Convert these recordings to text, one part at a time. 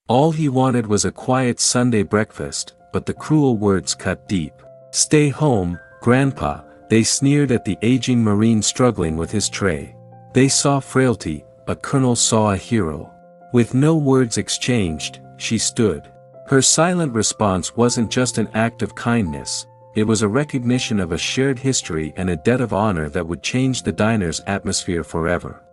All he wanted was a quiet Sunday breakfast, but the cruel words cut deep. "Stay home, Grandpa," they sneered at the aging Marine struggling with his tray. They saw frailty, but Colonel saw a hero. With no words exchanged, she stood. Her silent response wasn't just an act of kindness, it was a recognition of a shared history and a debt of honor that would change the diner's atmosphere forever.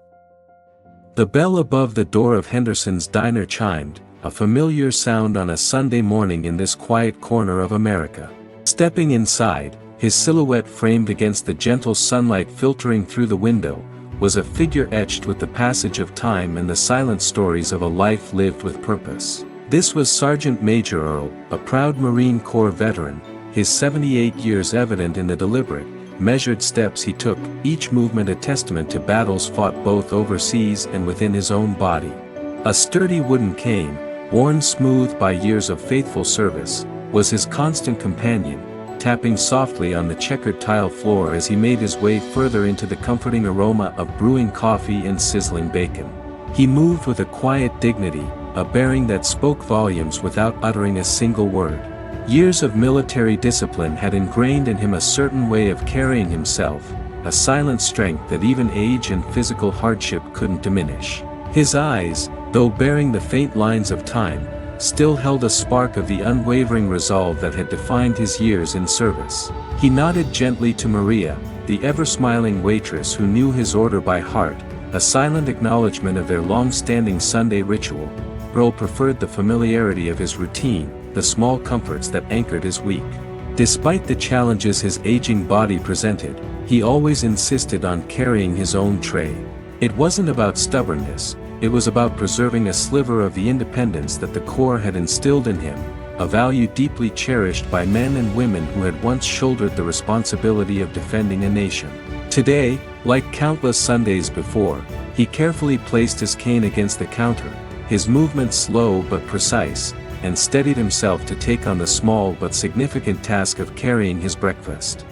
The bell above the door of Henderson's diner chimed, a familiar sound on a Sunday morning in this quiet corner of America. Stepping inside, his silhouette framed against the gentle sunlight filtering through the window, was a figure etched with the passage of time and the silent stories of a life lived with purpose. This was Sergeant Major Earl, a proud Marine Corps veteran, his 78 years evident in the deliberate, measured steps he took, each movement a testament to battles fought both overseas and within his own body. A sturdy wooden cane, worn smooth by years of faithful service, was his constant companion, tapping softly on the checkered tile floor as he made his way further into the comforting aroma of brewing coffee and sizzling bacon. He moved with a quiet dignity, a bearing that spoke volumes without uttering a single word. Years of military discipline had ingrained in him a certain way of carrying himself, a silent strength that even age and physical hardship couldn't diminish. His eyes, though bearing the faint lines of time, still held a spark of the unwavering resolve that had defined his years in service. He nodded gently to Maria, the ever-smiling waitress who knew his order by heart, a silent acknowledgement of their long-standing Sunday ritual. Earl preferred the familiarity of his routine, the small comforts that anchored his week. Despite the challenges his aging body presented, he always insisted on carrying his own tray. It wasn't about stubbornness, it was about preserving a sliver of the independence that the Corps had instilled in him, a value deeply cherished by men and women who had once shouldered the responsibility of defending a nation. Today, like countless Sundays before, he carefully placed his cane against the counter, his movements slow but precise, and steadied himself to take on the small but significant task of carrying his breakfast.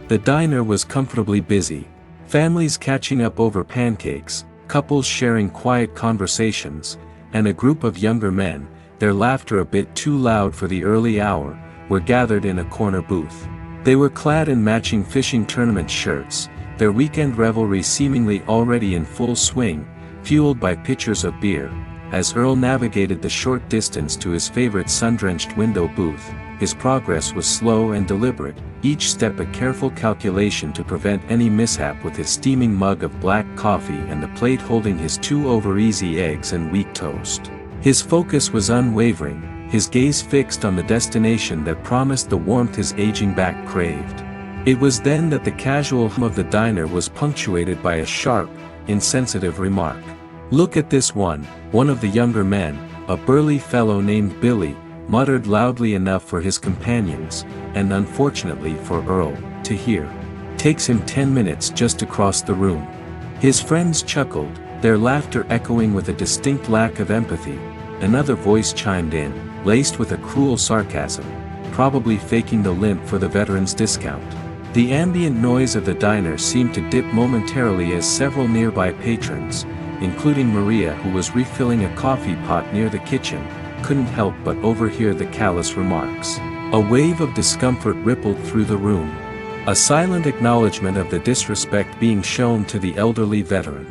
The diner was comfortably busy, families catching up over pancakes, couples sharing quiet conversations, and a group of younger men, their laughter a bit too loud for the early hour, were gathered in a corner booth. They were clad in matching fishing tournament shirts, their weekend revelry seemingly already in full swing, fueled by pitchers of beer. As Earl navigated the short distance to his favorite sun-drenched window booth, his progress was slow and deliberate, each step a careful calculation to prevent any mishap with his steaming mug of black coffee and the plate holding his 2 over-easy eggs and wheat toast. His focus was unwavering, his gaze fixed on the destination that promised the warmth his aging back craved. It was then that the casual hum of the diner was punctuated by a sharp, insensitive remark. "Look at this one," one of the younger men, a burly fellow named Billy, muttered loudly enough for his companions, and unfortunately for Earl, to hear. "Takes him 10 minutes just to cross the room." His friends chuckled, their laughter echoing with a distinct lack of empathy. Another voice chimed in, laced with a cruel sarcasm, probably faking the limp for the veteran's discount. The ambient noise of the diner seemed to dip momentarily as several nearby patrons, including Maria who was refilling a coffee pot near the kitchen, couldn't help but overhear the callous remarks. A wave of discomfort rippled through the room. A silent acknowledgement of the disrespect being shown to the elderly veteran.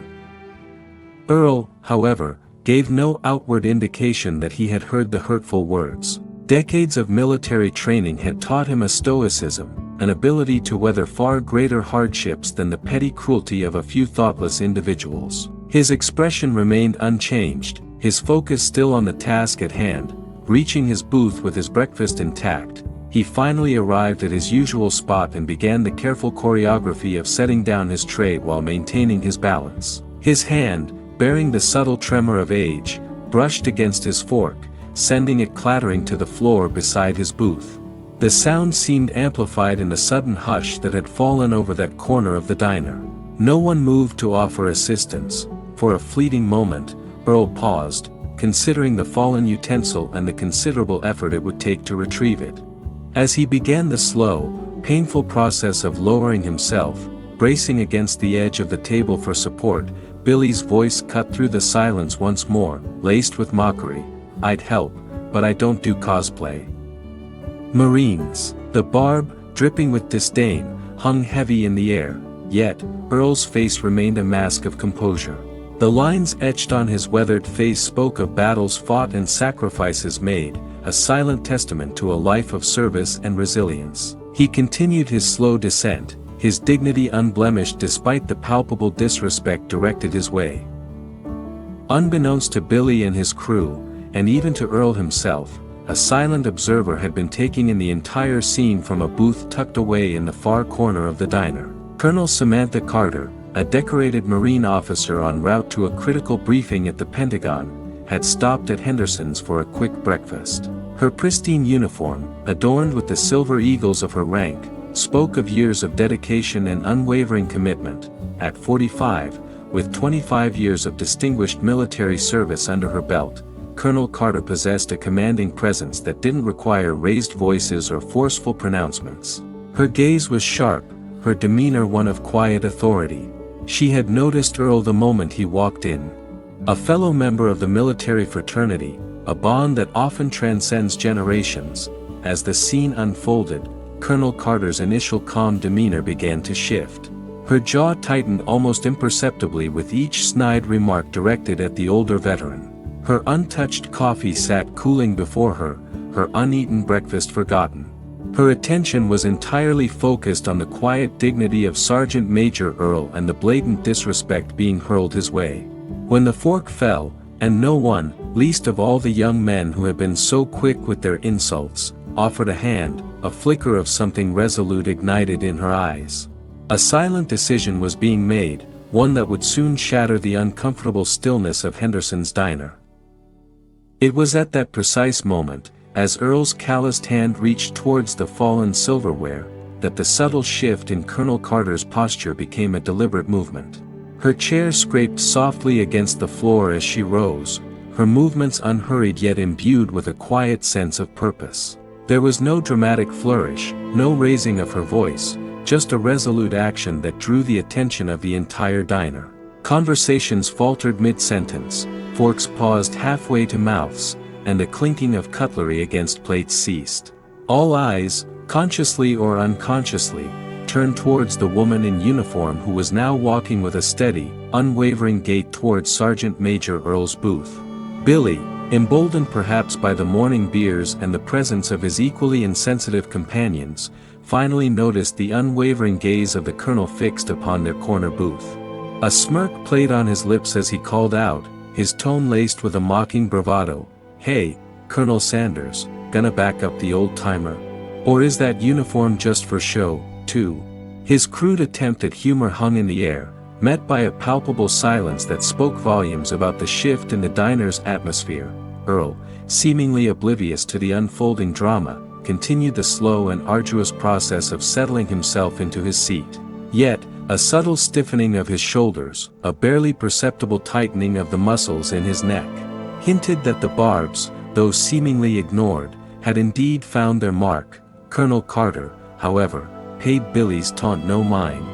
Earl, however, gave no outward indication that he had heard the hurtful words. Decades of military training had taught him a stoicism, an ability to weather far greater hardships than the petty cruelty of a few thoughtless individuals. His expression remained unchanged, his focus still on the task at hand. Reaching his booth with his breakfast intact, he finally arrived at his usual spot and began the careful choreography of setting down his tray while maintaining his balance. His hand, bearing the subtle tremor of age, brushed against his fork, sending it clattering to the floor beside his booth. The sound seemed amplified in the sudden hush that had fallen over that corner of the diner. No one moved to offer assistance. For a fleeting moment, Earl paused, considering the fallen utensil and the considerable effort it would take to retrieve it. As he began the slow, painful process of lowering himself, bracing against the edge of the table for support, Billy's voice cut through the silence once more, laced with mockery. "I'd help, but I don't do cosplay." Marines. The barb, dripping with disdain, hung heavy in the air, yet, Earl's face remained a mask of composure. The lines etched on his weathered face spoke of battles fought and sacrifices made, a silent testament to a life of service and resilience. He continued his slow descent, his dignity unblemished despite the palpable disrespect directed his way. Unbeknownst to Billy and his crew, and even to Earl himself, a silent observer had been taking in the entire scene from a booth tucked away in the far corner of the diner. Colonel Samantha Carter, a decorated Marine officer en route to a critical briefing at the Pentagon, had stopped at Henderson's for a quick breakfast. Her pristine uniform, adorned with the silver eagles of her rank, spoke of years of dedication and unwavering commitment. At 45, with 25 years of distinguished military service under her belt, Colonel Carter possessed a commanding presence that didn't require raised voices or forceful pronouncements. Her gaze was sharp, her demeanor one of quiet authority. She had noticed Earl the moment he walked in. A fellow member of the military fraternity, a bond that often transcends generations. As the scene unfolded, Colonel Carter's initial calm demeanor began to shift. Her jaw tightened almost imperceptibly with each snide remark directed at the older veteran. Her untouched coffee sat cooling before her, her uneaten breakfast forgotten. Her attention was entirely focused on the quiet dignity of Sergeant Major Earl and the blatant disrespect being hurled his way. When the fork fell, and no one, least of all the young men who had been so quick with their insults, offered a hand, a flicker of something resolute ignited in her eyes. A silent decision was being made, one that would soon shatter the uncomfortable stillness of Henderson's diner. It was at that precise moment, as Earl's calloused hand reached towards the fallen silverware, that the subtle shift in Colonel Carter's posture became a deliberate movement. Her chair scraped softly against the floor as she rose, her movements unhurried yet imbued with a quiet sense of purpose. There was no dramatic flourish, no raising of her voice, just a resolute action that drew the attention of the entire diner. Conversations faltered mid-sentence, forks paused halfway to mouths, and the clinking of cutlery against plates ceased. All eyes, consciously or unconsciously, turned towards the woman in uniform who was now walking with a steady, unwavering gait towards Sergeant Major Earl's booth. Billy, emboldened perhaps by the morning beers and the presence of his equally insensitive companions, finally noticed the unwavering gaze of the colonel fixed upon their corner booth. A smirk played on his lips as he called out, his tone laced with a mocking bravado, "Hey, Colonel Sanders, gonna back up the old-timer? Or is that uniform just for show, too?" His crude attempt at humor hung in the air, met by a palpable silence that spoke volumes about the shift in the diner's atmosphere. Earl, seemingly oblivious to the unfolding drama, continued the slow and arduous process of settling himself into his seat. Yet, a subtle stiffening of his shoulders, a barely perceptible tightening of the muscles in his neck, hinted that the barbs, though seemingly ignored, had indeed found their mark. Colonel Carter, however, paid Billy's taunt no mind.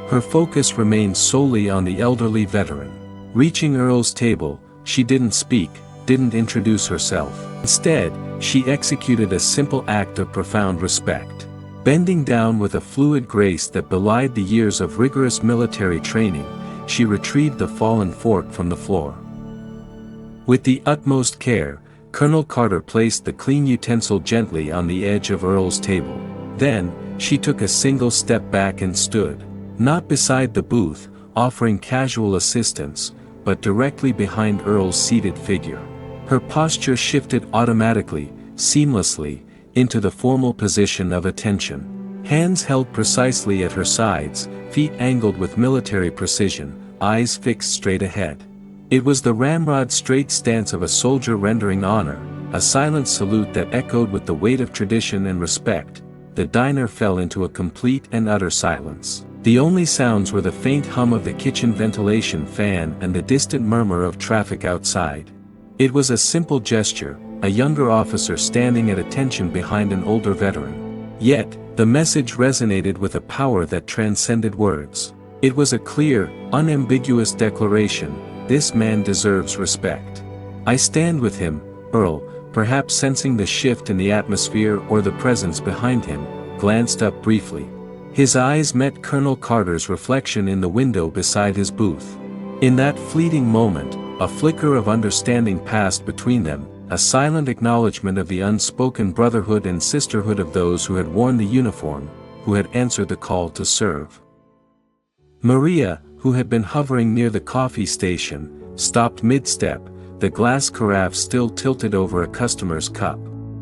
Her focus remained solely on the elderly veteran. Reaching Earl's table, she didn't speak, didn't introduce herself. Instead, she executed a simple act of profound respect. Bending down with a fluid grace that belied the years of rigorous military training, she retrieved the fallen fork from the floor. With the utmost care, Colonel Carter placed the clean utensil gently on the edge of Earl's table. Then, she took a single step back and stood, not beside the booth, offering casual assistance, but directly behind Earl's seated figure. Her posture shifted automatically, seamlessly, into the formal position of attention. Hands held precisely at her sides, feet angled with military precision, eyes fixed straight ahead. It was the ramrod straight stance of a soldier rendering honor, a silent salute that echoed with the weight of tradition and respect. The diner fell into a complete and utter silence. The only sounds were the faint hum of the kitchen ventilation fan and the distant murmur of traffic outside. It was a simple gesture, a younger officer standing at attention behind an older veteran. Yet, the message resonated with a power that transcended words. It was a clear, unambiguous declaration: this man deserves respect. I stand with him, Earl, perhaps sensing the shift in the atmosphere or the presence behind him, glanced up briefly. His eyes met Colonel Carter's reflection in the window beside his booth. In that fleeting moment, a flicker of understanding passed between them, a silent acknowledgement of the unspoken brotherhood and sisterhood of those who had worn the uniform, who had answered the call to serve. Maria, who had been hovering near the coffee station, stopped mid-step, the glass carafe still tilted over a customer's cup.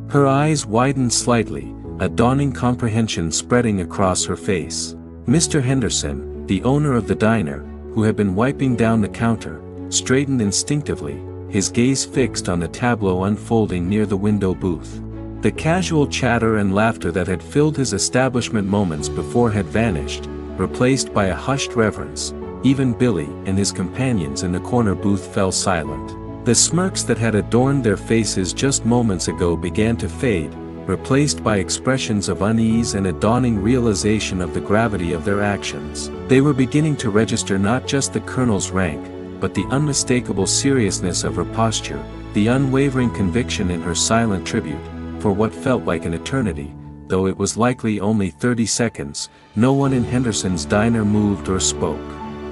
Her eyes widened slightly, a dawning comprehension spreading across her face. Mr. Henderson, the owner of the diner, who had been wiping down the counter, straightened instinctively, his gaze fixed on the tableau unfolding near the window booth. The casual chatter and laughter that had filled his establishment moments before had vanished, replaced by a hushed reverence. Even Billy and his companions in the corner booth fell silent. The smirks that had adorned their faces just moments ago began to fade, replaced by expressions of unease and a dawning realization of the gravity of their actions. They were beginning to register not just the colonel's rank, but the unmistakable seriousness of her posture, the unwavering conviction in her silent tribute. For what felt like an eternity, though it was likely only 30 seconds, no one in Henderson's diner moved or spoke.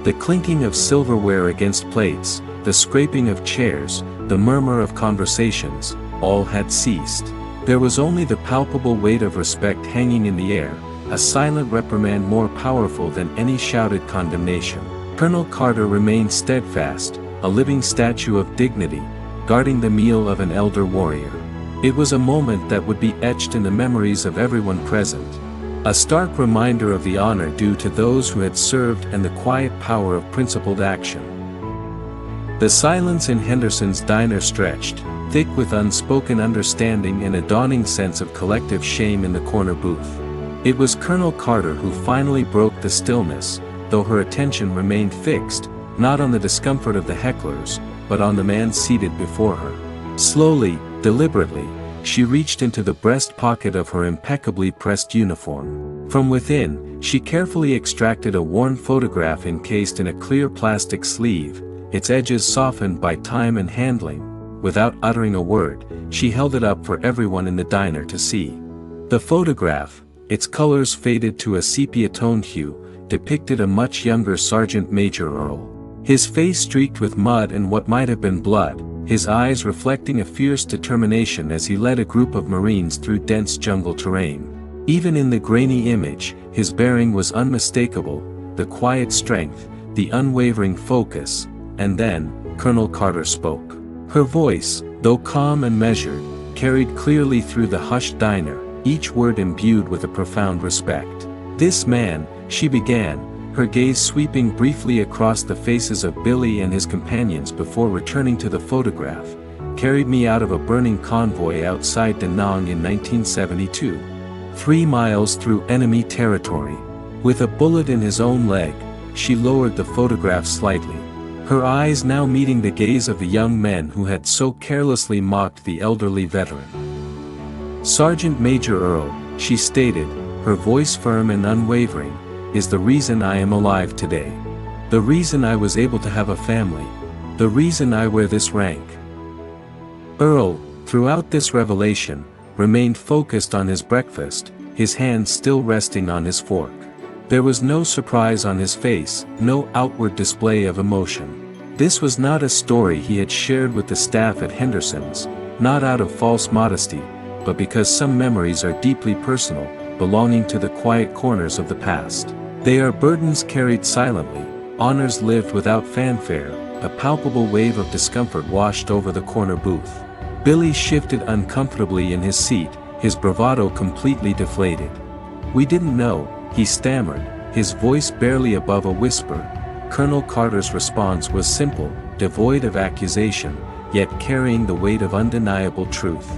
The clinking of silverware against plates, the scraping of chairs, the murmur of conversations, all had ceased. There was only the palpable weight of respect hanging in the air, a silent reprimand more powerful than any shouted condemnation. Colonel Carter remained steadfast, a living statue of dignity, guarding the meal of an elder warrior. It was a moment that would be etched in the memories of everyone present. A stark reminder of the honor due to those who had served and the quiet power of principled action. The silence in Henderson's diner stretched, thick with unspoken understanding and a dawning sense of collective shame in the corner booth. It was Colonel Carter who finally broke the stillness, though her attention remained fixed, not on the discomfort of the hecklers, but on the man seated before her. Slowly, deliberately, she reached into the breast pocket of her impeccably pressed uniform. From within, she carefully extracted a worn photograph encased in a clear plastic sleeve, its edges softened by time and handling. Without uttering a word, she held it up for everyone in the diner to see. The photograph, its colors faded to a sepia-toned hue, depicted a much younger Sergeant Major Earl. His face streaked with mud and what might have been blood, his eyes reflecting a fierce determination as he led a group of Marines through dense jungle terrain. Even in the grainy image, his bearing was unmistakable, the quiet strength, the unwavering focus. And then, Colonel Carter spoke. Her voice, though calm and measured, carried clearly through the hushed diner, each word imbued with a profound respect. "This man," she began, her gaze sweeping briefly across the faces of Billy and his companions before returning to the photograph, "carried me out of a burning convoy outside Da Nang in 1972. 3 miles through enemy territory. With a bullet in his own leg." She lowered the photograph slightly, her eyes now meeting the gaze of the young men who had so carelessly mocked the elderly veteran. "Sergeant Major Earl," she stated, her voice firm and unwavering, "is the reason I am alive today. The reason I was able to have a family. The reason I wear this rank." Earl, throughout this revelation, remained focused on his breakfast, his hand still resting on his fork. There was no surprise on his face, no outward display of emotion. This was not a story he had shared with the staff at Henderson's, not out of false modesty, but because some memories are deeply personal, belonging to the quiet corners of the past. They are burdens carried silently, honors lived without fanfare. A palpable wave of discomfort washed over the corner booth. Billy shifted uncomfortably in his seat, his bravado completely deflated. "We didn't know," he stammered, his voice barely above a whisper. Colonel Carter's response was simple, devoid of accusation, yet carrying the weight of undeniable truth.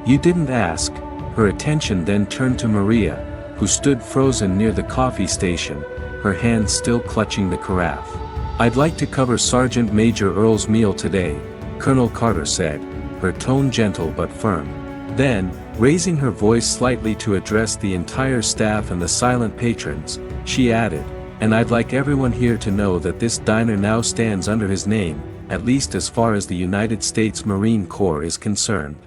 "You didn't ask." Her attention then turned to Maria, who stood frozen near the coffee station, her hand still clutching the carafe. "I'd like to cover Sergeant Major Earl's meal today," Colonel Carter said, her tone gentle but firm. Then, raising her voice slightly to address the entire staff and the silent patrons, she added, and I'd like everyone here to know that this diner now stands under his name, at least as far as the United States Marine Corps is concerned."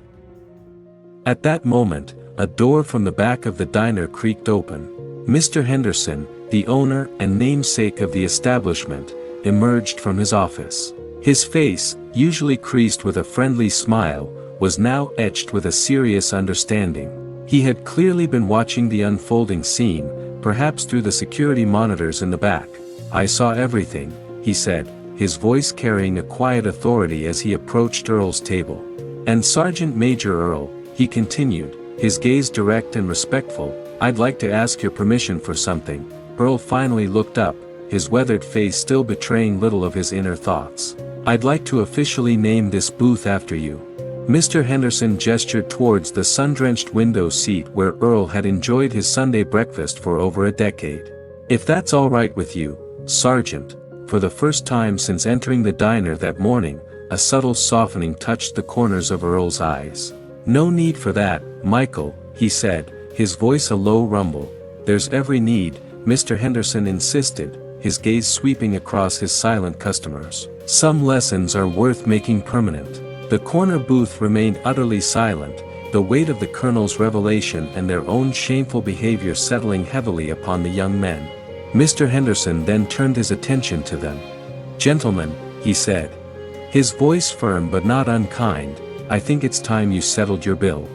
At that moment, a door from the back of the diner creaked open. Mr. Henderson, the owner and namesake of the establishment, emerged from his office. His face, usually creased with a friendly smile, was now etched with a serious understanding. He had clearly been watching the unfolding scene, perhaps through the security monitors in the back. "I saw everything," he said, his voice carrying a quiet authority as he approached Earl's table. "And Sergeant Major Earl," he continued, his gaze direct and respectful, "I'd like to ask your permission for something." Earl finally looked up, his weathered face still betraying little of his inner thoughts. "I'd like to officially name this booth after you." Mr. Henderson gestured towards the sun-drenched window seat where Earl had enjoyed his Sunday breakfast for over a decade. "If that's all right with you, Sergeant." For the first time since entering the diner that morning, a subtle softening touched the corners of Earl's eyes. "No need for that, Michael," he said, his voice a low rumble. "There's every need," Mr. Henderson insisted, his gaze sweeping across his silent customers. "Some lessons are worth making permanent." The corner booth remained utterly silent, the weight of the Colonel's revelation and their own shameful behavior settling heavily upon the young men. Mr. Henderson then turned his attention to them. "Gentlemen," he said, his voice firm but not unkind, "I think it's time you settled your bill."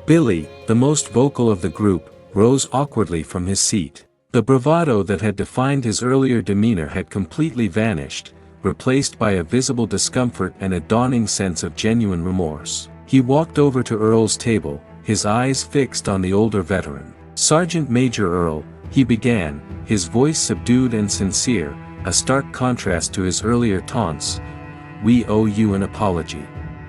Billy, the most vocal of the group, rose awkwardly from his seat. The bravado that had defined his earlier demeanor had completely vanished, replaced by a visible discomfort and a dawning sense of genuine remorse. He walked over to Earl's table, his eyes fixed on the older veteran. "Sergeant Major Earl," he began, his voice subdued and sincere, a stark contrast to his earlier taunts, "we owe you an apology.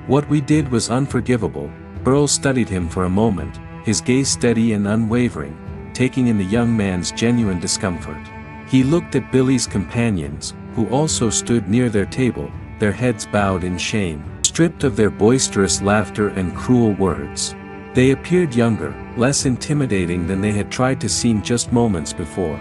What we did was unforgivable." Earl studied him for a moment, his gaze steady and unwavering, taking in the young man's genuine discomfort. He looked at Billy's companions, who also stood near their table, their heads bowed in shame, stripped of their boisterous laughter and cruel words. They appeared younger, less intimidating than they had tried to seem just moments before.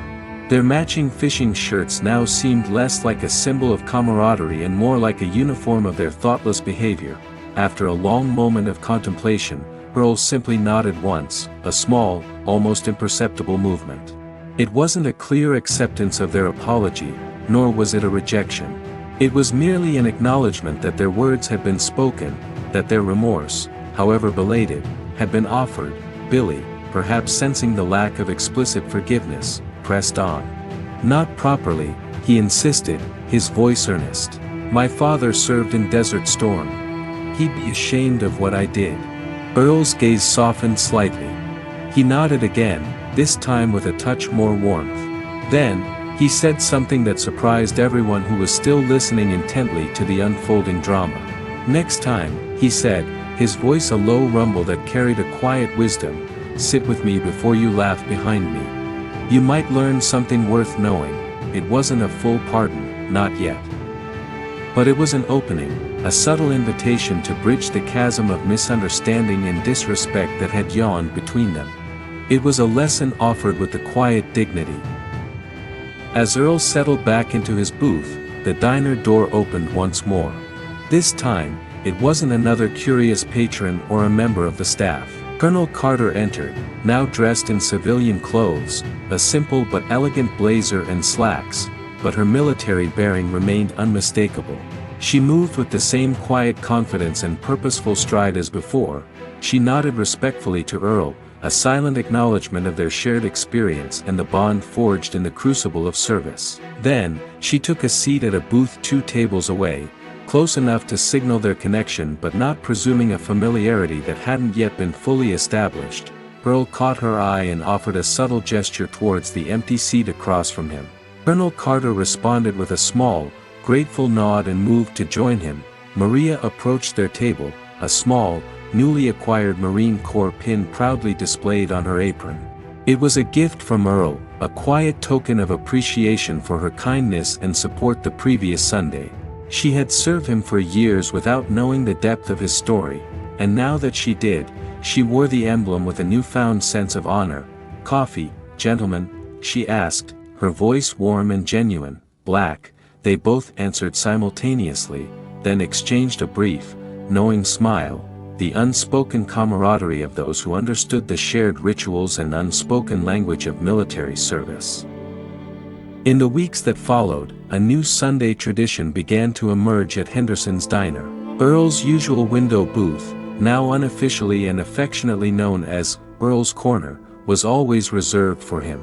Their matching fishing shirts now seemed less like a symbol of camaraderie and more like a uniform of their thoughtless behavior. After a long moment of contemplation, Earl simply nodded once, a small, almost imperceptible movement. It wasn't a clear acceptance of their apology, nor was it a rejection. It was merely an acknowledgement that their words had been spoken, that their remorse, however belated, had been offered. Billy, perhaps sensing the lack of explicit forgiveness, pressed on. "Not properly," he insisted, his voice earnest. "My father served in Desert Storm. He'd be ashamed of what I did." Earl's gaze softened slightly. He nodded again, this time with a touch more warmth. Then, he said something that surprised everyone who was still listening intently to the unfolding drama. "Next time," he said, his voice a low rumble that carried a quiet wisdom, "sit with me before you laugh behind me. You might learn something worth knowing." It wasn't a full pardon, not yet. But it was an opening, a subtle invitation to bridge the chasm of misunderstanding and disrespect that had yawned between them. It was a lesson offered with a quiet dignity. As Earl settled back into his booth, the diner door opened once more. This time, it wasn't another curious patron or a member of the staff. Colonel Carter entered, now dressed in civilian clothes, a simple but elegant blazer and slacks, but her military bearing remained unmistakable. She moved with the same quiet confidence and purposeful stride as before. She nodded respectfully to Earl, a silent acknowledgement of their shared experience and the bond forged in the crucible of service. Then, she took a seat at a booth 2 tables away, close enough to signal their connection but not presuming a familiarity that hadn't yet been fully established. Earl caught her eye and offered a subtle gesture towards the empty seat across from him. Colonel Carter responded with a small, grateful nod and moved to join him. Maria approached their table, a small, newly acquired Marine Corps pin proudly displayed on her apron. It was a gift from Earl, a quiet token of appreciation for her kindness and support the previous Sunday. She had served him for years without knowing the depth of his story, and now that she did, she wore the emblem with a newfound sense of honor. "Coffee, gentlemen?" she asked, her voice warm and genuine. "Black," they both answered simultaneously, then exchanged a brief, knowing smile, the unspoken camaraderie of those who understood the shared rituals and unspoken language of military service. In the weeks that followed, a new Sunday tradition began to emerge at Henderson's diner. Earl's usual window booth, now unofficially and affectionately known as Earl's Corner, was always reserved for him.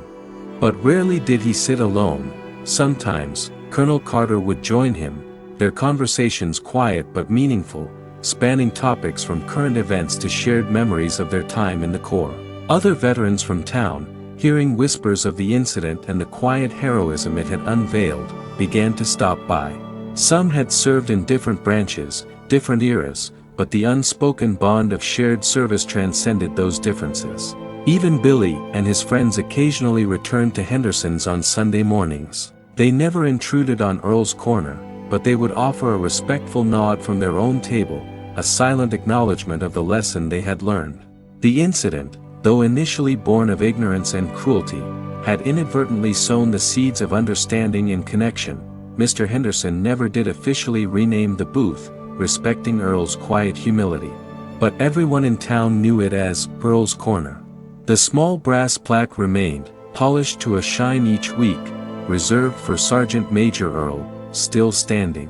But rarely did he sit alone. Sometimes, Colonel Carter would join him, their conversations quiet but meaningful, spanning topics from current events to shared memories of their time in the Corps. Other veterans from town, hearing whispers of the incident and the quiet heroism it had unveiled, began to stop by. Some had served in different branches, different eras, but the unspoken bond of shared service transcended those differences. Even Billy and his friends occasionally returned to Henderson's on Sunday mornings. They never intruded on Earl's Corner, but they would offer a respectful nod from their own table, a silent acknowledgement of the lesson they had learned. The incident, though initially born of ignorance and cruelty, had inadvertently sown the seeds of understanding and connection. Mr. Henderson never did officially rename the booth, respecting Earl's quiet humility. But everyone in town knew it as Earl's Corner. The small brass plaque remained, polished to a shine each week, reserved for Sergeant Major Earl, still standing.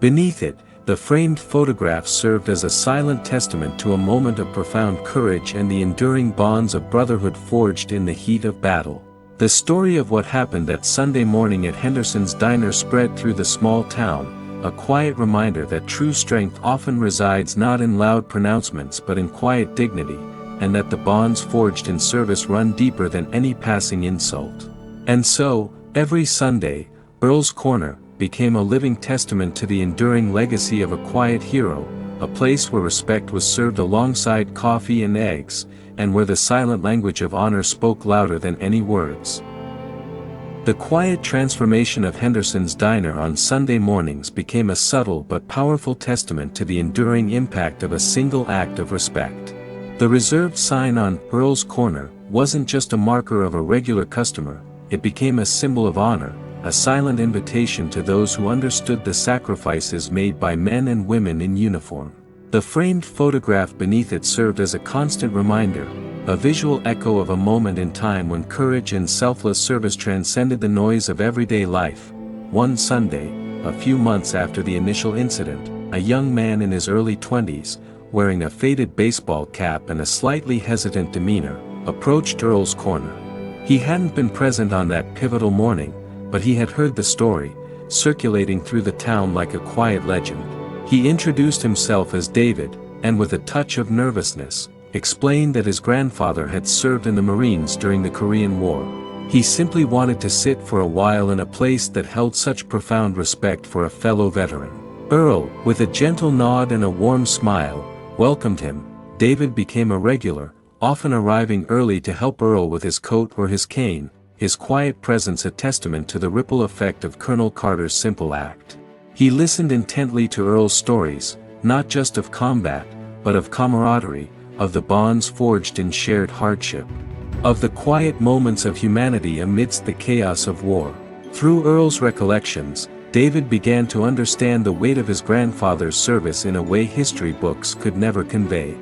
Beneath it, the framed photograph served as a silent testament to a moment of profound courage and the enduring bonds of brotherhood forged in the heat of battle. The story of what happened that Sunday morning at Henderson's diner spread through the small town, a quiet reminder that true strength often resides not in loud pronouncements but in quiet dignity, and that the bonds forged in service run deeper than any passing insult. And so, every Sunday, Earl's Corner became a living testament to the enduring legacy of a quiet hero, a place where respect was served alongside coffee and eggs, and where the silent language of honor spoke louder than any words. The quiet transformation of Henderson's diner on Sunday mornings became a subtle but powerful testament to the enduring impact of a single act of respect. The reserved sign on Earl's Corner wasn't just a marker of a regular customer, it became a symbol of honor, a silent invitation to those who understood the sacrifices made by men and women in uniform. The framed photograph beneath it served as a constant reminder, a visual echo of a moment in time when courage and selfless service transcended the noise of everyday life. One Sunday, a few months after the initial incident, a young man in his early 20s, wearing a faded baseball cap and a slightly hesitant demeanor, approached Earl's Corner. He hadn't been present on that pivotal morning, but he had heard the story, circulating through the town like a quiet legend. He introduced himself as David, and with a touch of nervousness, explained that his grandfather had served in the Marines during the Korean War. He simply wanted to sit for a while in a place that held such profound respect for a fellow veteran. Earl, with a gentle nod and a warm smile, welcomed him. David became a regular, often arriving early to help Earl with his coat or his cane, his quiet presence a testament to the ripple effect of Colonel Carter's simple act. He listened intently to Earl's stories, not just of combat, but of camaraderie, of the bonds forged in shared hardship, of the quiet moments of humanity amidst the chaos of war. Through Earl's recollections, David began to understand the weight of his grandfather's service in a way history books could never convey.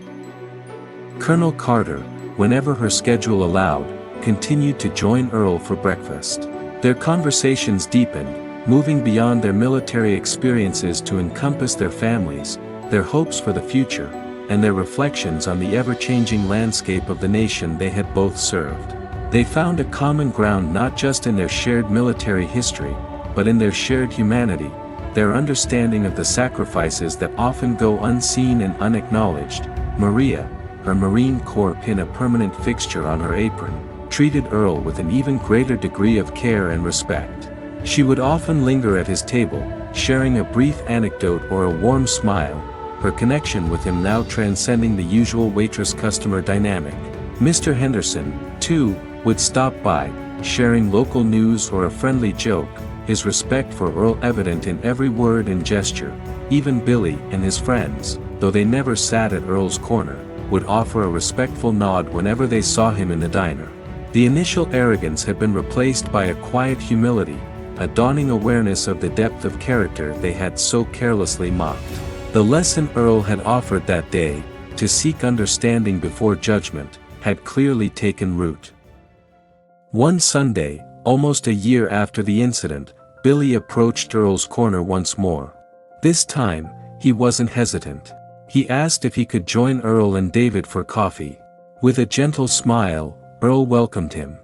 Colonel Carter, whenever her schedule allowed, continued to join Earl for breakfast. Their conversations deepened, moving beyond their military experiences to encompass their families, their hopes for the future, and their reflections on the ever-changing landscape of the nation they had both served. They found a common ground not just in their shared military history, but in their shared humanity, their understanding of the sacrifices that often go unseen and unacknowledged. Maria, her Marine Corps pin a permanent fixture on her apron, treated Earl with an even greater degree of care and respect. She would often linger at his table, sharing a brief anecdote or a warm smile, her connection with him now transcending the usual waitress-customer dynamic. Mr. Henderson, too, would stop by, sharing local news or a friendly joke, his respect for Earl evident in every word and gesture. Even Billy and his friends, though they never sat at Earl's Corner, would offer a respectful nod whenever they saw him in the diner. The initial arrogance had been replaced by a quiet humility, a dawning awareness of the depth of character they had so carelessly mocked. The lesson Earl had offered that day, to seek understanding before judgment, had clearly taken root. One Sunday, almost a year after the incident, Billy approached Earl's corner once more. This time, he wasn't hesitant. He asked if he could join Earl and David for coffee. With a gentle smile, Earl welcomed him.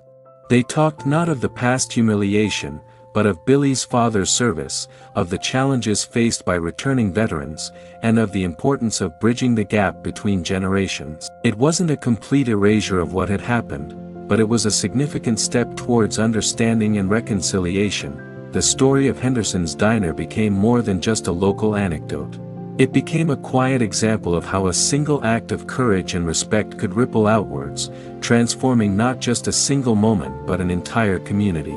They talked not of the past humiliation, but of Billy's father's service, of the challenges faced by returning veterans, and of the importance of bridging the gap between generations. It wasn't a complete erasure of what had happened, but it was a significant step towards understanding and reconciliation. The story of Henderson's diner became more than just a local anecdote. It became a quiet example of how a single act of courage and respect could ripple outwards, transforming not just a single moment but an entire community.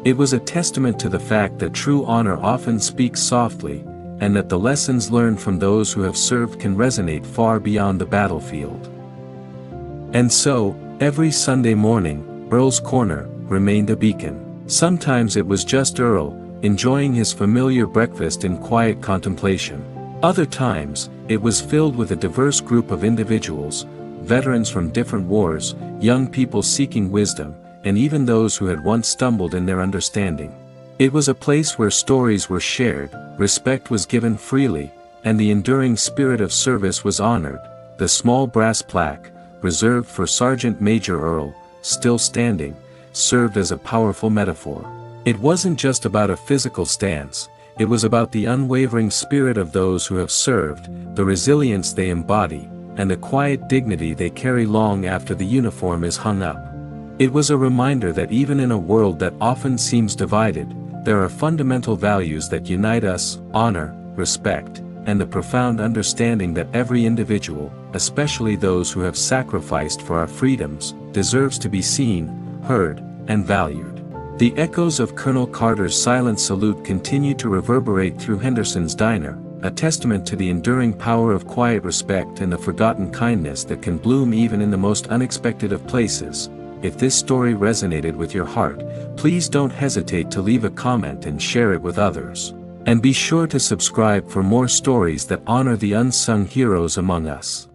It was a testament to the fact that true honor often speaks softly, and that the lessons learned from those who have served can resonate far beyond the battlefield. And so, every Sunday morning, Earl's corner remained a beacon. Sometimes it was just Earl, enjoying his familiar breakfast in quiet contemplation. Other times, it was filled with a diverse group of individuals, veterans from different wars, young people seeking wisdom, and even those who had once stumbled in their understanding. It was a place where stories were shared, respect was given freely, and the enduring spirit of service was honored. The small brass plaque, reserved for Sergeant Major Earl, still standing, served as a powerful metaphor. It wasn't just about a physical stance, it was about the unwavering spirit of those who have served, the resilience they embody, and the quiet dignity they carry long after the uniform is hung up. It was a reminder that even in a world that often seems divided, there are fundamental values that unite us: honor, respect, and the profound understanding that every individual, especially those who have sacrificed for our freedoms, deserves to be seen, heard, and valued. The echoes of Colonel Carter's silent salute continued to reverberate through Henderson's diner, a testament to the enduring power of quiet respect and the forgotten kindness that can bloom even in the most unexpected of places. If this story resonated with your heart, please don't hesitate to leave a comment and share it with others. And be sure to subscribe for more stories that honor the unsung heroes among us.